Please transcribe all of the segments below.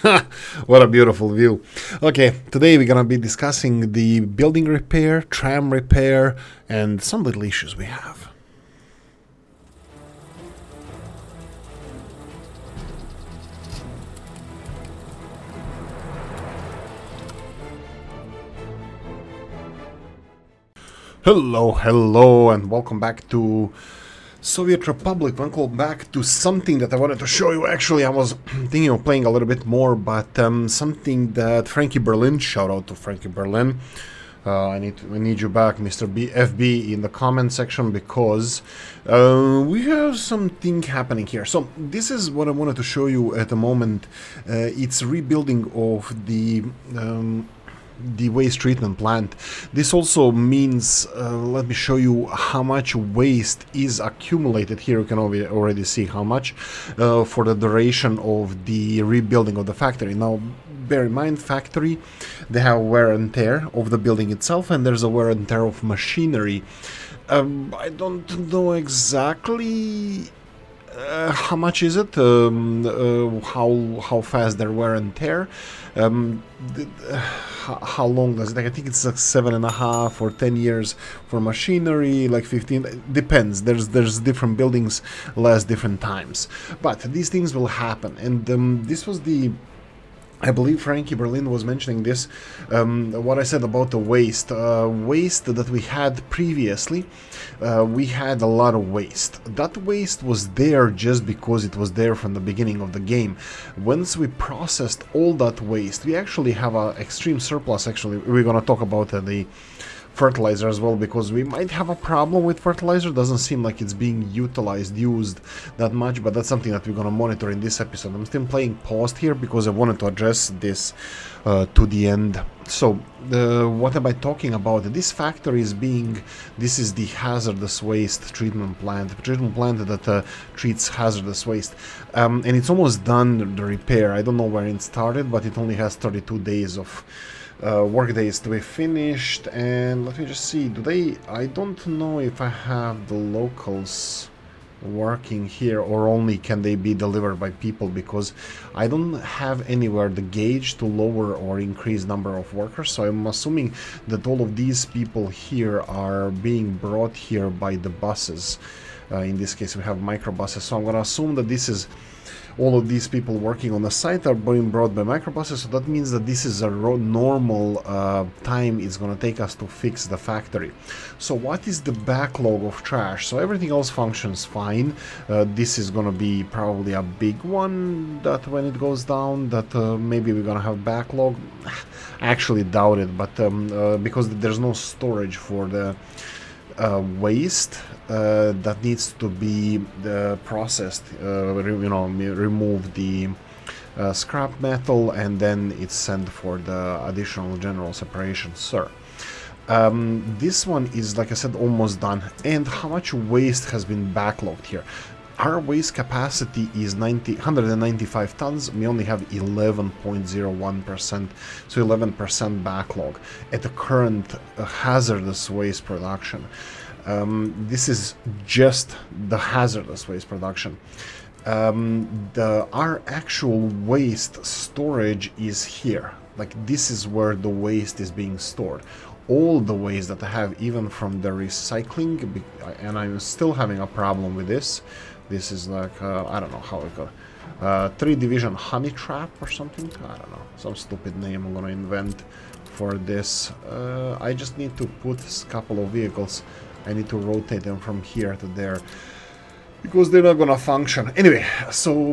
What a beautiful view. Okay, today we're gonna be discussing the building repair, tram repair, and some little issues we have. Hello, and welcome back to Soviet Republic. Welcome back to something that I wanted to show you. Actually, I was thinking of playing a little bit more, but something that Frankie Berlin, shout out to Frankie Berlin. I need you back, Mr. FB, in the comment section, because we have something happening here. So this is what I wanted to show you at the moment. It's rebuilding of the waste treatment plant. This also means, let me show you how much waste is accumulated here. You can already see how much for the duration of the rebuilding of the factory. Now, bear in mind, factory, they have wear and tear of the building itself, and there's a wear and tear of machinery. I don't know exactly how much is it, how fast their wear and tear, how long does it take? I think it's like 7.5 or 10 years for machinery, like 15, depends. There's different buildings last different times, but these things will happen. And this was I believe Frankie Berlin was mentioning this, what I said about the waste that we had previously. We had a lot of waste. That waste was there just because it was there from the beginning of the game. Once we processed all that waste, we actually have an extreme surplus. Actually, we're going to talk about the fertilizer as well, because we might have a problem with fertilizer. Doesn't seem like it's being used that much, but that's something that we're going to monitor in this episode. I'm still playing paused here because I wanted to address this to the end. So what am I talking about? This factory is this is the hazardous waste treatment plant that treats hazardous waste, and it's almost done, the repair. I don't know where it started, but it only has 32 days of work days to be finished. And let me just see, I don't know if I have the locals working here, or only can they be delivered by people, because I don't have anywhere the gauge to lower or increase number of workers. So I'm assuming that all of these people here are being brought here by the buses. In this case we have microbuses, so I'm gonna assume that this is all of these people working on the site are being brought by microbuses. So that means that this is a normal time it's going to take us to fix the factory. So what is the backlog of trash? So everything else functions fine. This is going to be probably a big one, that when it goes down, that maybe we're going to have backlog. I actually doubt it, but because there's no storage for the waste that needs to be processed, remove the scrap metal, and then it's sent for the additional general separation, sir. This one is, like I said, almost done. And how much waste has been backlogged here? Our waste capacity is 195 tons. We only have 11.01%, so 11% backlog at the current hazardous waste production. This is just the hazardous waste production. Our actual waste storage is here. Like, this is where the waste is being stored. All the waste that I have, even from the recycling, and I'm still having a problem with this. This is like, I don't know how it got. 3 division honey trap or something? I don't know. Some stupid name I'm gonna invent for this. I just need to put a couple of vehicles. I need to rotate them from here to there, because they're not gonna function. Anyway, so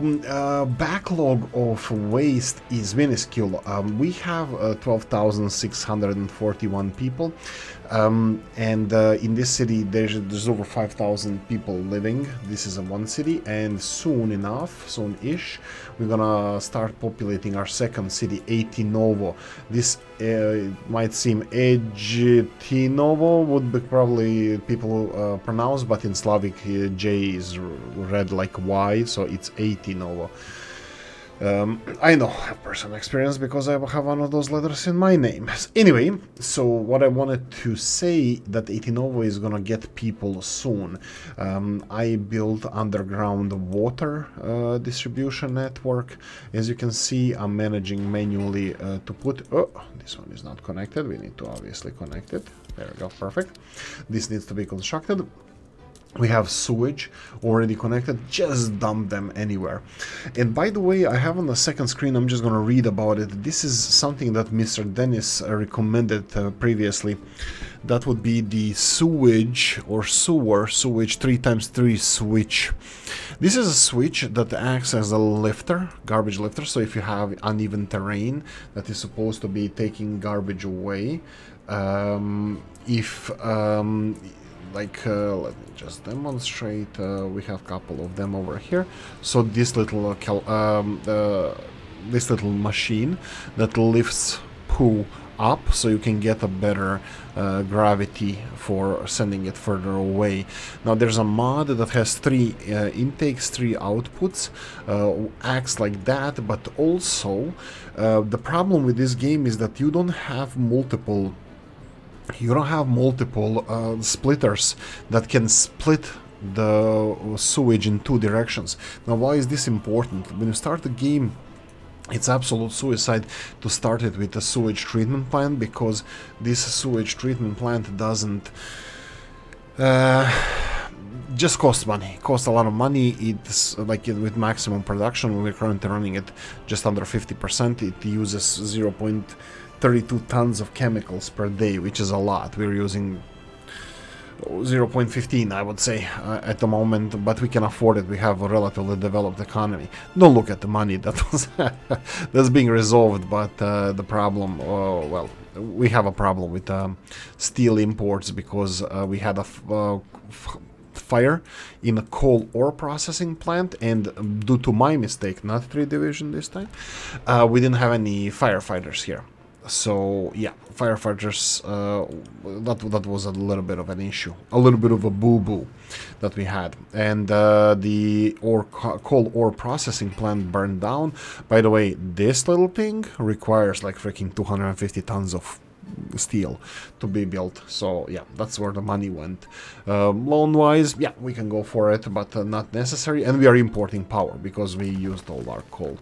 backlog of waste is minuscule. We have 12,641 people, and in this city there's over 5,000 people living. This is one city, and soon-ish, we're gonna start populating our second city, Novo. This might seem Novo would be probably people pronounce, but in Slavic J is read like Y, so it's Novo. I know, I have personal experience because I have one of those letters in my name. Anyway, so what I wanted to say that Novo is gonna get people soon. I built underground water distribution network. As you can see, I'm managing manually to put... Oh, this one is not connected. We need to obviously connect it. There we go, perfect. This needs to be constructed. We have sewage already connected, just dump them anywhere. And by the way, I have on the second screen, I'm just going to read about it. This is something that Mr. Dennis recommended previously. That would be the sewage or sewage 3x3 switch. This is a switch that acts as a lifter, garbage lifter. So if you have uneven terrain that is supposed to be taking garbage away, let me just demonstrate. We have a couple of them over here. So this little machine that lifts poo up, so you can get a better gravity for sending it further away. Now there's a mod that has 3 intakes, 3 outputs, acts like that, but also the problem with this game is that you don't have multiple splitters that can split the sewage in 2 directions. Now, why is this important? When you start the game, it's absolute suicide to start it with a sewage treatment plant, because this sewage treatment plant doesn't just cost money, costs a lot of money. It's like with maximum production, we're currently running it just under 50%. It uses 0.32 tons of chemicals per day, which is a lot. We're using 0.15, I would say, at the moment, but we can afford it. We have a relatively developed economy. Don't look at the money that was that's being resolved, but the problem, well, we have a problem with steel imports because we had a fire in a coal ore processing plant, and due to my mistake, not 3 Division this time, we didn't have any firefighters here. So yeah, firefighters, that was a little bit of an issue, a little bit of a boo-boo that we had, and the coal ore processing plant burned down. By the way, this little thing requires like freaking 250 tons of steel to be built. So yeah, that's where the money went. Loan wise, yeah, we can go for it, but not necessary. And we are importing power because we used all our coal.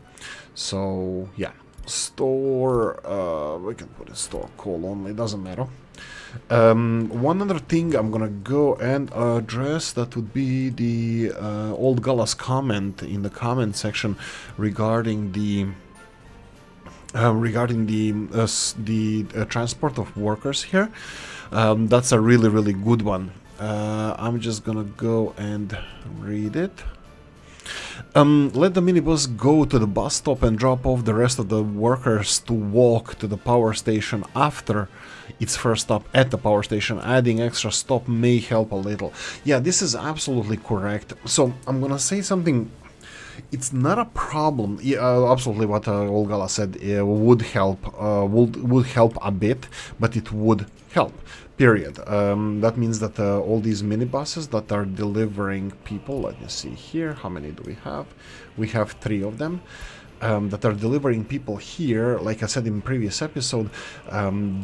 So yeah, store, we can put it store coal only, doesn't matter. One other thing I'm gonna go and address, that would be the old Gala's comment in the comment section regarding the transport of workers here. That's a really good one. I'm just gonna go and read it. Let the minibus go to the bus stop and drop off the rest of the workers to walk to the power station after its first stop at the power station. Adding extra stop may help a little. Yeah, this is absolutely correct. So I'm gonna say something. It's not a problem. Yeah, absolutely what Olgala said would help. Would help a bit, but it would help. Period. That means that all these minibuses that are delivering people, let me see here, how many do we have? We have 3 of them. That are delivering people here, like I said in previous episode,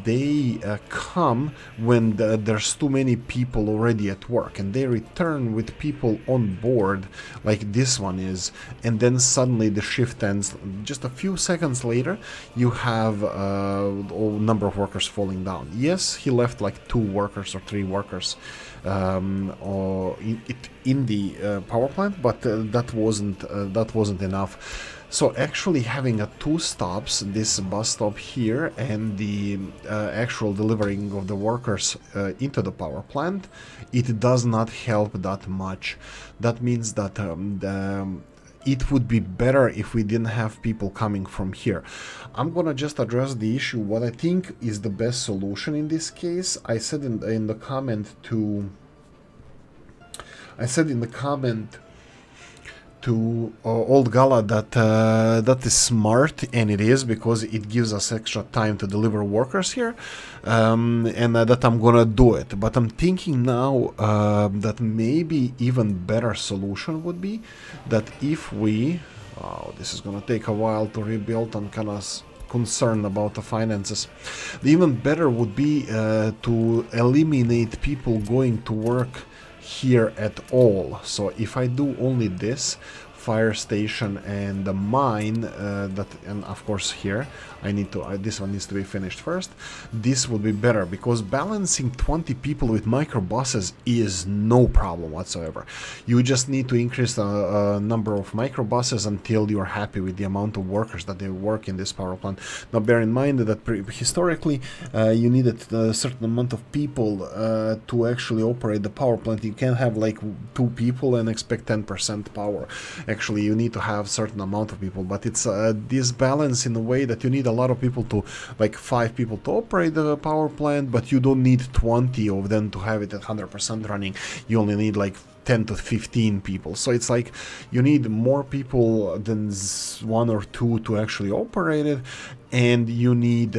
they come when there's too many people already at work, and they return with people on board, like this one is, and then suddenly the shift ends. Just a few seconds later, you have a number of workers falling down. Yes, he left like 2 workers or 3 workers in the power plant, but that wasn't enough. So actually having 2 stops, this bus stop here and the actual delivering of the workers into the power plant, it does not help that much. That means that it would be better if we didn't have people coming from here. I'm gonna just address the issue. What I think is the best solution in this case, I said in the comment to Old Gala that that is smart, and it is, because it gives us extra time to deliver workers here, and that I'm gonna do it. But I'm thinking now that maybe even better solution would be that if we Oh, this is gonna take a while to rebuild. I'm kind of concerned about the finances. The even better would be to eliminate people going to work here at all. So if I do only this fire station and the mine, and of course here I need to this one needs to be finished first. This would be better, because balancing 20 people with microbuses is no problem whatsoever. You just need to increase the number of microbuses until you're happy with the amount of workers that they work in this power plant. Now bear in mind that historically you needed a certain amount of people to actually operate the power plant. You can't have like 2 people and expect 10% power. Actually, you need to have certain amount of people, but it's this balance in a way that you need a lot of people to, like 5 people to operate the power plant, but you don't need 20 of them to have it at 100% running. You only need like 10 to 15 people. So it's like you need more people than 1 or 2 to actually operate it, and you need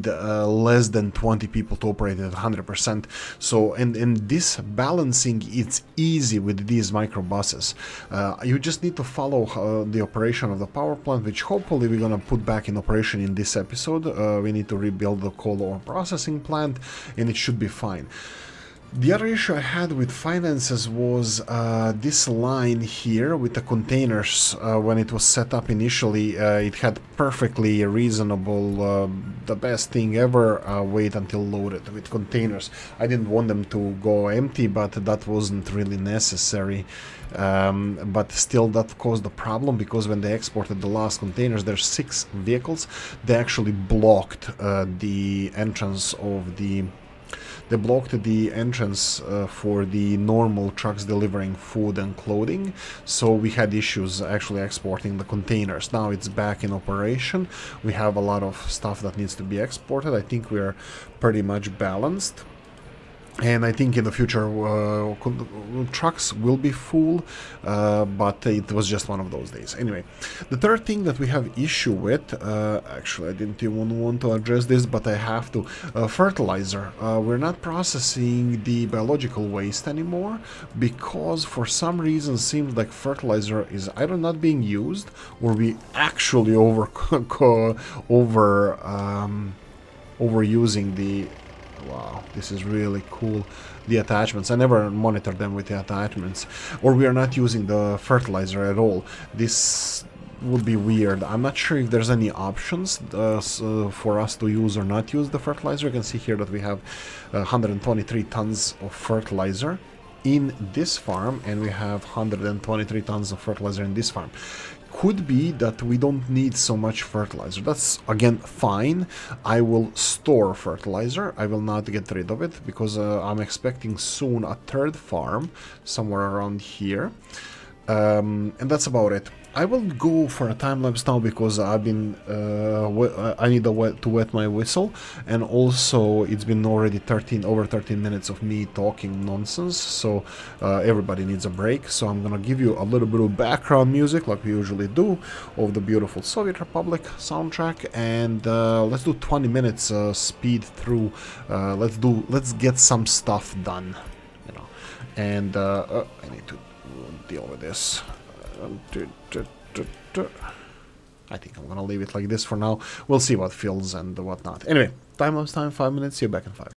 less than 20 people to operate at 100%. So and this balancing, it's easy with these microbuses. You just need to follow the operation of the power plant, which hopefully we're gonna put back in operation in this episode. We need to rebuild the coal ore processing plant, and it should be fine. The other issue I had with finances was this line here with the containers. When it was set up initially, it had perfectly reasonable, the best thing ever, wait until loaded with containers. I didn't want them to go empty, but that wasn't really necessary. But still that caused a problem, because when they exported the last containers, there's 6 vehicles, they actually blocked the entrance of the... They blocked the entrance for the normal trucks delivering food and clothing, so we had issues actually exporting the containers. Now it's back in operation. We have a lot of stuff that needs to be exported. I think we're pretty much balanced. And I think in the future trucks will be full, but it was just one of those days. Anyway, the third thing that we have issue with, actually I didn't even want to address this, but I have to, fertilizer. We're not processing the biological waste anymore, because for some reason seems like fertilizer is either not being used, or we actually overusing the... Wow, this is really cool. The attachments, I never monitor them with the attachments. Or we are not using the fertilizer at all. This would be weird. I'm not sure if there's any options for us to use or not use the fertilizer. You can see here that we have 123 tons of fertilizer in this farm, and we have 123 tons of fertilizer in this farm. Could be that we don't need so much fertilizer. That's again fine. I will store fertilizer. I will not get rid of it, because I'm expecting soon a 3rd farm somewhere around here. And that's about it. I will go for a time lapse now, because I've been I need to wet my whistle, and also it's been already over 13 minutes of me talking nonsense, so everybody needs a break. So I'm gonna give you a little bit of background music like we usually do of the beautiful Soviet Republic soundtrack, and let's do 20 minutes speed through. Let's get some stuff done, you know. And I need to deal with this. I think I'm gonna leave it like this for now. We'll see what fills and whatnot. Anyway, time-lapse time, 5 minutes. See you back in 5.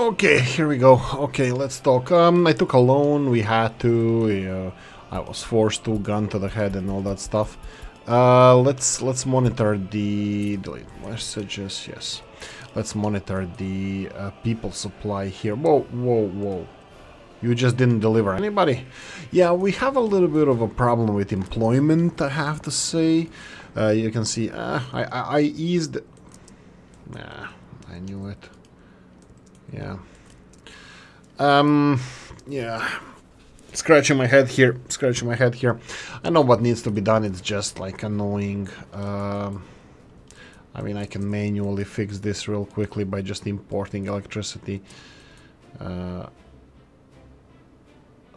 Okay, here we go. Okay, let's talk. I took a loan. We had to. I was forced to, gun to the head and all that stuff. Let's monitor the delete messages. Yes, let's monitor the people supply here. Whoa, whoa, whoa! You just didn't deliver anybody. Yeah, we have a little bit of a problem with employment, I have to say. You can see, I eased. Nah, I knew it. Yeah. Yeah. Scratching my head here. Scratching my head here. I know what needs to be done. It's just like annoying. I mean, I can manually fix this real quickly by just importing electricity.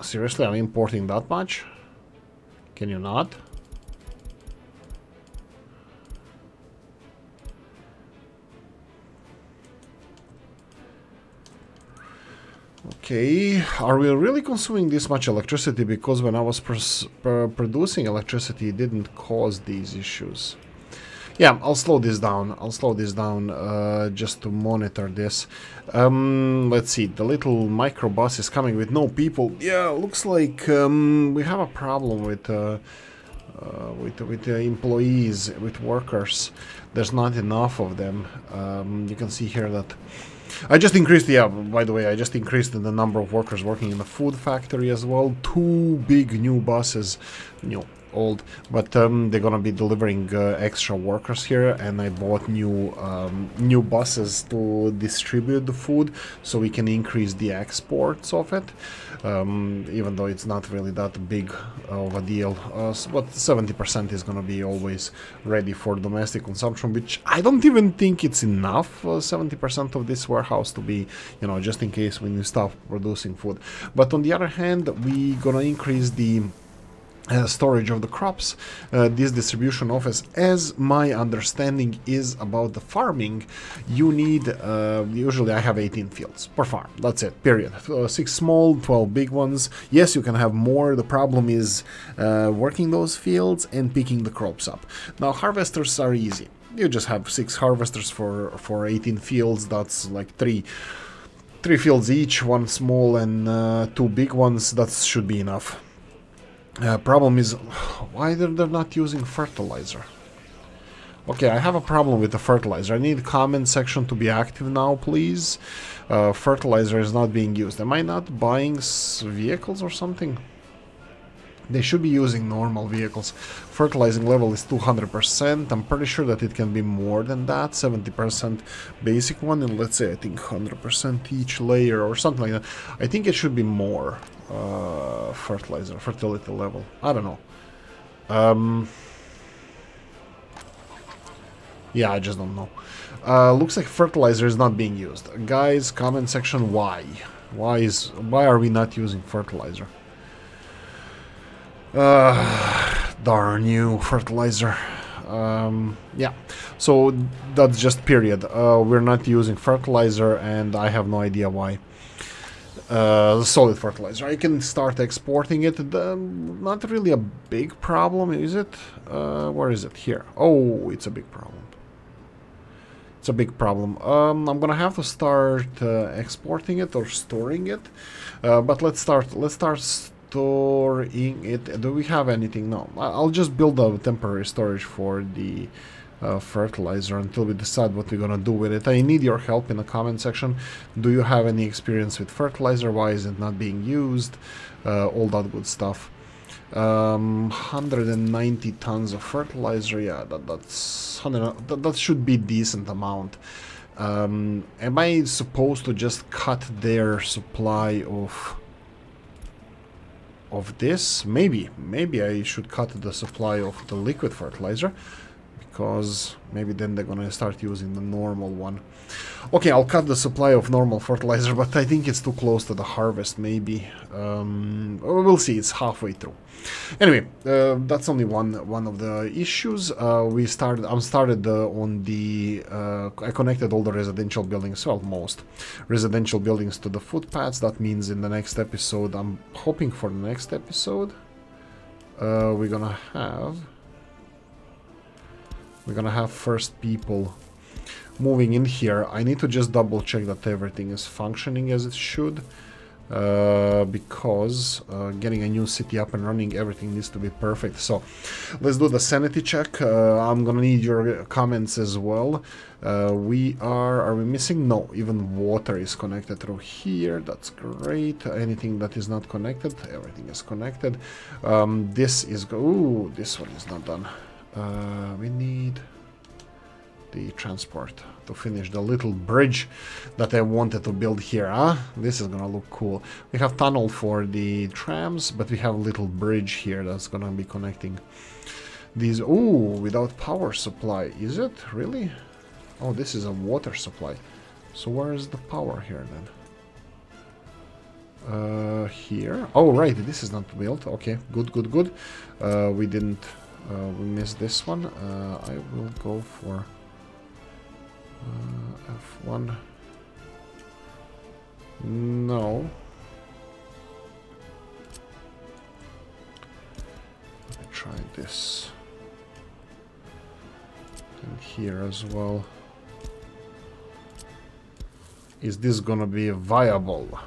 Seriously, I'm importing that much? Can you not? Okay, are we really consuming this much electricity? Because when I was producing electricity, it didn't cause these issues. Yeah, I'll slow this down. I'll slow this down just to monitor this. Let's see, the little microbus is coming with no people. Yeah, looks like we have a problem with the employees, with workers. There's not enough of them. You can see here that I just increased, yeah, by the way, I just increased the number of workers working in the food factory as well. 2 big new buses, old, but they're gonna be delivering extra workers here, and I bought new buses to distribute the food, so we can increase the exports of it, even though it's not really that big of a deal. But 70% is gonna be always ready for domestic consumption, which I don't even think it's enough, 70% of this warehouse to be, just in case when you stop producing food. But on the other hand, we gonna increase the storage of the crops. This distribution office, as my understanding is about the farming, you need, usually I have 18 fields per farm, that's it, period. 6 small, 12 big ones. Yes, you can have more. The problem is working those fields and picking the crops up. Now, harvesters are easy. You just have 6 harvesters for 18 fields. That's like 3 fields each, 1 small and 2 big ones. That should be enough. Problem is, why they're not using fertilizer? Okay, I have a problem with the fertilizer. I need comment section to be active now, please. Fertilizer is not being used. Am I not buying vehicles or something? They should be using normal vehicles. Fertilizing level is 200%. I'm pretty sure that it can be more than that. 70% basic one, and let's say I think 100% each layer or something like that. I think it should be more. Fertilizer, fertility level. I don't know. Yeah, I just don't know. Looks like fertilizer is not being used. Guys, comment section, why? Why are we not using fertilizer? Darn you, fertilizer. Yeah, so that's just period. We're not using fertilizer, and I have no idea why. Solid fertilizer. I can start exporting it. Not really a big problem, is it? Where is it? Here. Oh, it's a big problem. It's a big problem. I'm gonna have to start exporting it or storing it. But let's start storing it. Do we have anything? No. I'll just build a temporary storage for the fertilizer until we decide what we're gonna do with it. I need your help in the comment section. Do you have any experience with fertilizer? Why is it not being used? All that good stuff. 190 tons of fertilizer. Yeah, that's that should be decent amount. Am I supposed to just cut their supply of this? Maybe I should cut the supply of the liquid fertilizer, because maybe then they're gonna start using the normal one. Okay, I'll cut the supply of normal fertilizer, but I think it's too close to the harvest, maybe. We'll see, it's halfway through. Anyway, that's only one of the issues. I started on the... I connected all the residential buildings, well, most residential buildings to the footpaths. That means in the next episode, I'm hoping for the next episode, we're gonna have first people moving in here, I need to just double check that everything is functioning as it should. Because getting a new city up and running, everything needs to be perfect. So let's do the sanity check. I'm gonna need your comments as well. Are we missing? No, even water is connected through here. That's great. Anything that is not connected, everything is connected. This is ooh, this one is not done. We need the transport to finish the little bridge that I wanted to build here. This is gonna look cool. We have tunnel for the trams, but we have a little bridge here that's gonna be connecting these. Ooh, without power supply. Is it really? Oh, this is a water supply. So where is the power here then? Here. Oh, right, this is not built. Okay, good, good, good. We didn't we missed this one. I will go for F1. No. Let me try this. And here as well. Is this gonna be viable?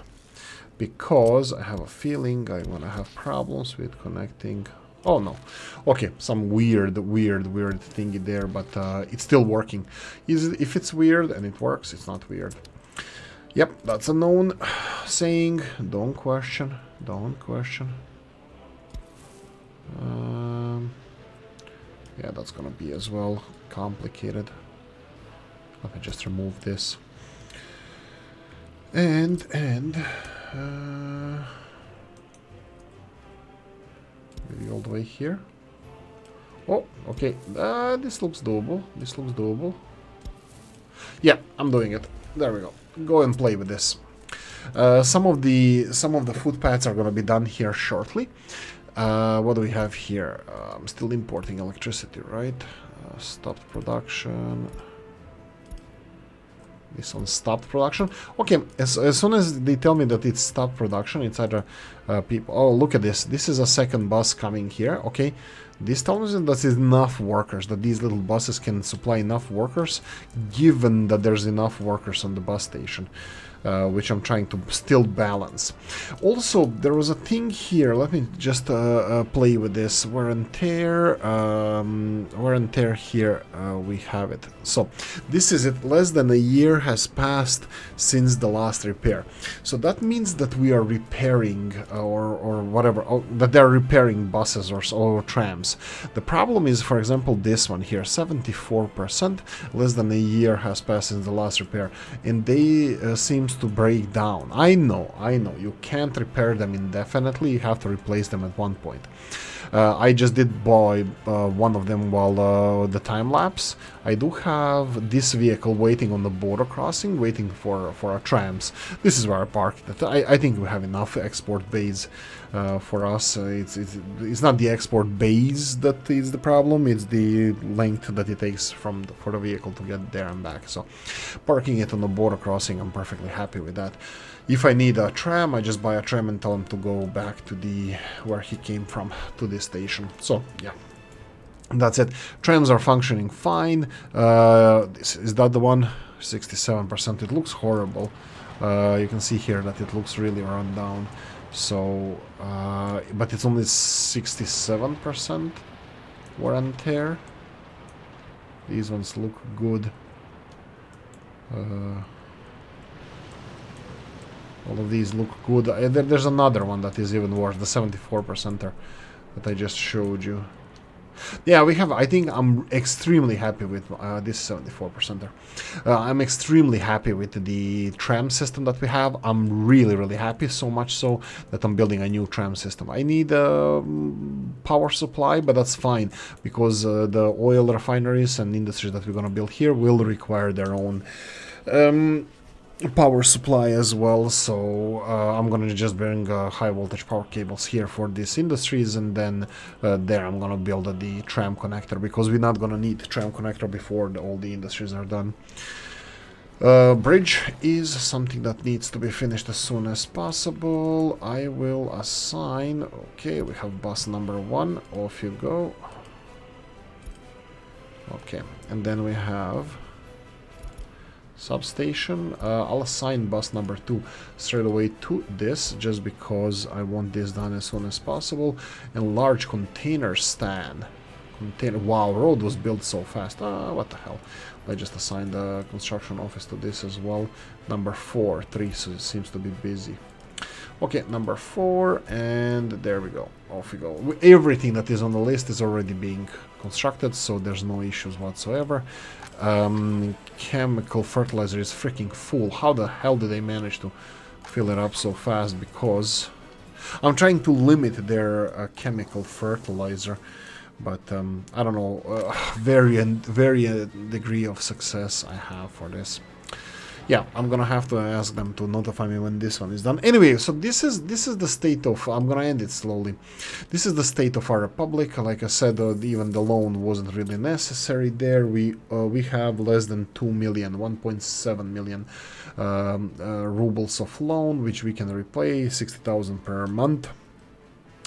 Because I have a feeling I'm gonna have problems with connecting. Oh no. Okay, some weird thingy there, but it's still working. If it's weird and it works, it's not weird. Yep, that's a known saying. Don't question. Don't question. Yeah, that's gonna be as well complicated. Let me just remove this. And maybe all the way here. Oh, okay. This looks doable. This looks doable. Yeah, I'm doing it. There we go. Go and play with this. Some of the footpaths are gonna be done here shortly. What do we have here? I'm still importing electricity, right? Stopped production. This one stopped production. Okay, as soon as they tell me that it's stopped production, it's either people. Oh, look at this. This is a second bus coming here. Okay, this tells me that there's enough workers, that these little buses can supply enough workers, given that there's enough workers on the bus station. Which I'm trying to still balance. Also, there was a thing here. Let me just play with this. Wear and tear here. We have it. So this is it. Less than a year has passed since the last repair. So that means that we are repairing or whatever. That they're repairing buses or trams. The problem is, for example, this one here, 74%. Less than a year has passed since the last repair, and they seem to break down. I know, you can't repair them indefinitely, you have to replace them at one point. I just did buy one of them while the time lapse. I do have this vehicle waiting on the border crossing, waiting for our trams. This is where I parked it. I think we have enough export bays for us. It's not the export bays that is the problem, it's the length that it takes for the vehicle to get there and back. So parking it on the border crossing, I'm perfectly happy with that. If I need a tram, I just buy a tram and tell him to go back to where he came from, to this station. So yeah, that's it. Trams are functioning fine. Is that the one? 67%. It looks horrible. You can see here that it looks really run down. So, but it's only 67% wear and tear. These ones look good. All of these look good. There's another one that is even worse, the 74%er that I just showed you. Yeah, we have. I think I'm extremely happy with this 74%er. I'm extremely happy with the tram system that we have. I'm really happy, so much so that I'm building a new tram system. I need a power supply, but that's fine because the oil refineries and industries that we're gonna build here will require their own power supply as well, so I'm gonna just bring high voltage power cables here for these industries, and then there I'm gonna build the tram connector, because we're not gonna need tram connector before all the industries are done. Bridge is something that needs to be finished as soon as possible. I will assign, okay, we have bus number 1, off you go. Okay, and then we have substation. I'll assign bus number 2 straight away to this, just because I want this done as soon as possible. And large container stand. Wow, road was built so fast. What the hell? I just assigned the construction office to this as well. Number 4, 3 so it seems to be busy. Okay, number 4, and there we go. Off we go. Everything that is on the list is already being constructed, so there's no issues whatsoever. Chemical fertilizer is freaking full. How the hell did they manage to fill it up so fast? Because I'm trying to limit their chemical fertilizer, but I don't know, varying degree of success I have for this. Yeah, I'm gonna have to ask them to notify me when this one is done. Anyway, so this is the state of. I'm gonna end it slowly. This is the state of our republic. Like I said, even the loan wasn't really necessary there. We have less than 2 million, 1.7 million rubles of loan, which we can repay 60,000 per month.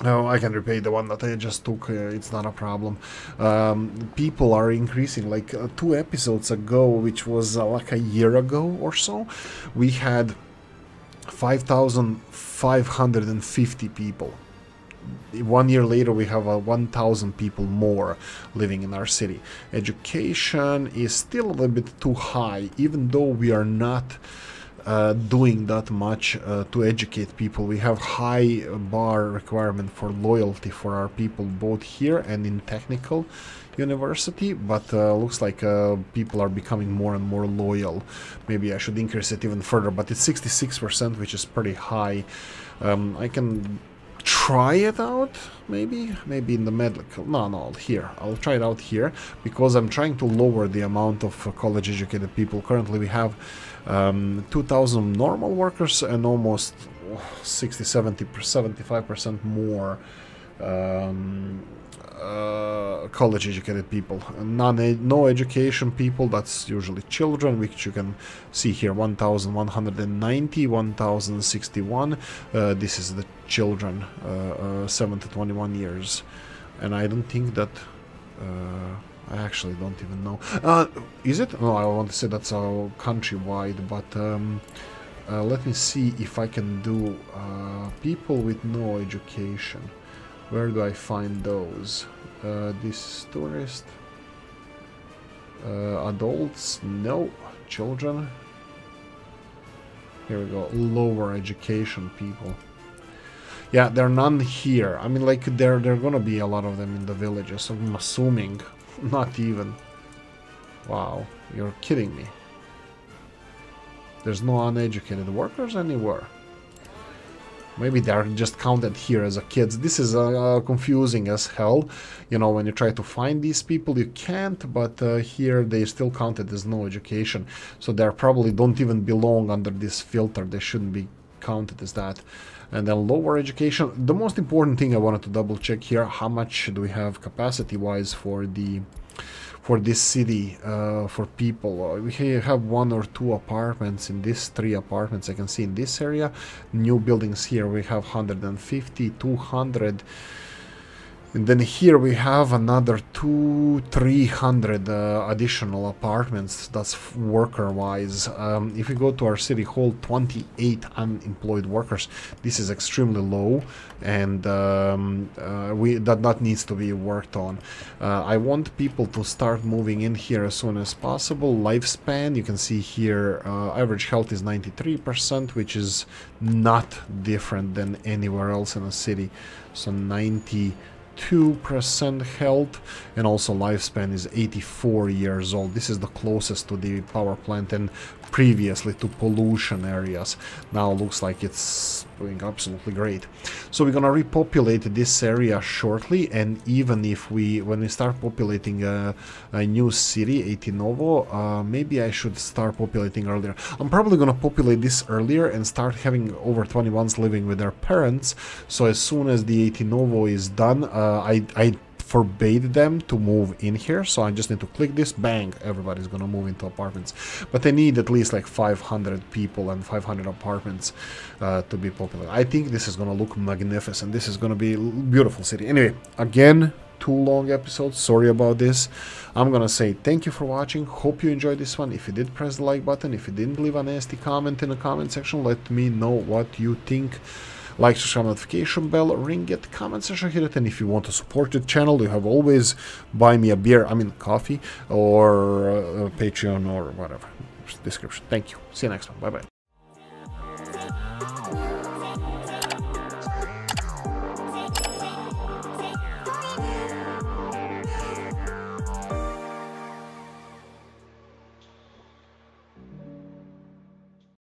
I can repay the one that I just took, it's not a problem. People are increasing, like 2 episodes ago, which was like a year ago or so, we had 5,550 people. 1 year later we have 1,000 people more living in our city. Education is still a little bit too high, even though we are not doing that much to educate people. We have high bar requirement for loyalty for our people, both here and in technical university, but looks like people are becoming more and more loyal. Maybe I should increase it even further, but it's 66%, which is pretty high. I can try it out, maybe in the medical. No, here I'll try it out here, because I'm trying to lower the amount of college educated people. Currently we have 2,000 normal workers and almost 75% more college educated people. No education people, that's usually children, which you can see here, 1,190, 1,061. This is the children, 7 to 21 years. And I don't think that I actually don't even know. Is it? No, I want to say that's countrywide, but let me see if I can do people with no education. Where do I find those? This tourist. Adults? No. Children? Here we go. Lower education people. Yeah, there are none here. I mean, like, there are gonna be a lot of them in the villages, so I'm assuming. Not even. Wow, you're kidding me. There's no uneducated workers anywhere. Maybe they're just counted here as kids. This is confusing as hell. You know, when you try to find these people, you can't, but here they still counted as no education. So they probably don't even belong under this filter. They shouldn't be counted as that. And then lower education. The most important thing I wanted to double check here, how much do we have capacity wise for this city, for people. We have 1 or 2 apartments in this, 3 apartments I can see in this area. New buildings here we have 150, 200. And then here we have another 300 additional apartments. That's worker-wise. If we go to our city hall, 28 unemployed workers. This is extremely low, and that needs to be worked on. I want people to start moving in here as soon as possible. Lifespan, you can see here, average health is 93%, which is not different than anywhere else in the city. So 92% health, and also lifespan is 84 years old. This is the closest to the power plant and previously to pollution areas. Now looks like it's doing absolutely great. So we're gonna repopulate this area shortly, and even if when we start populating a new city, Novo, maybe I should start populating earlier. I'm probably gonna populate this earlier and start having over 21s living with their parents. So as soon as the Novo is done, I forbade them to move in here, so I just need to click this, bang, everybody's gonna move into apartments. But I need at least like 500 people and 500 apartments to be popular. I think this is gonna look magnificent. This is gonna be a beautiful city. Anyway, again, too long episode. Sorry about this. I'm gonna say thank you for watching. Hope you enjoyed this one. If you did, press the like button. If you didn't, leave a nasty comment in the comment section. Let me know what you think. Like, subscribe, notification bell, ring it, comment section, hit it. And if you want to support the channel, you have always buy me a beer, I mean coffee, or Patreon or whatever description. Thank you. See you next one. Bye bye.